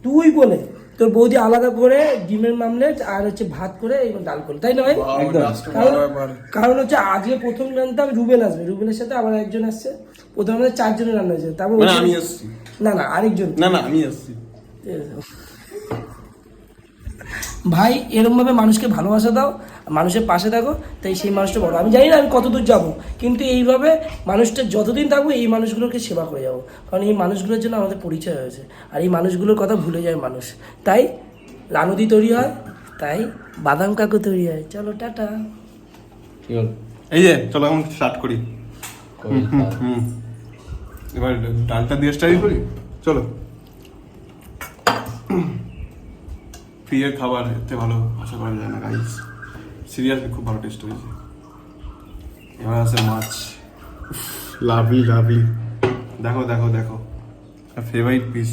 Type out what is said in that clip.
তুই বলে তোর বৌদি আলাদা করে ডিমের মামলেট আর হচ্ছে ভাত করে এবং ডাল করে, তাই না ভাই? কারণ হচ্ছে আজকে প্রথম জানতাম রুবেল আসবে, রুবেলের সাথে আবার একজন আসছে, প্রথমে আমাদের 4 জনের রান্না হয়েছে, তারপর আমি আসছি। না আরেকজন, না আমি আসছি। ভাই এরকম ভাবে মানুষকে ভালোবাসা দাও, মানুষের পাশে থাকো, তাই সেই মানুষটা বড়। আমি জানি না আমি কতদূর যাব, কিন্তু এইভাবে মানুষটা যতদিন থাকবো এই মানুষগুলোকে সেবা করে যাবো, কারণ এই মানুষগুলোর জন্য আমাদের পরিচয় হয়েছে, আর এই মানুষগুলোর কথা ভুলে যায় মানুষ, তাই রানুদি তৈরি হয়, তাই বাদাম কাকু তৈরি হয়। চলো টাটা। এই যে চলো এখন স্টার্ট করি। এবার ডালটা দিয়ে স্টার্ট করি, চলো। প্রিয়ের খাবার এতে ভালো আশা করা যায় না গাইস, সিরিয়াসলি খুব ভালো টেস্ট হয়েছে। এবার আছে মাছ, লাভলি দেখো ফেভারিট পিস।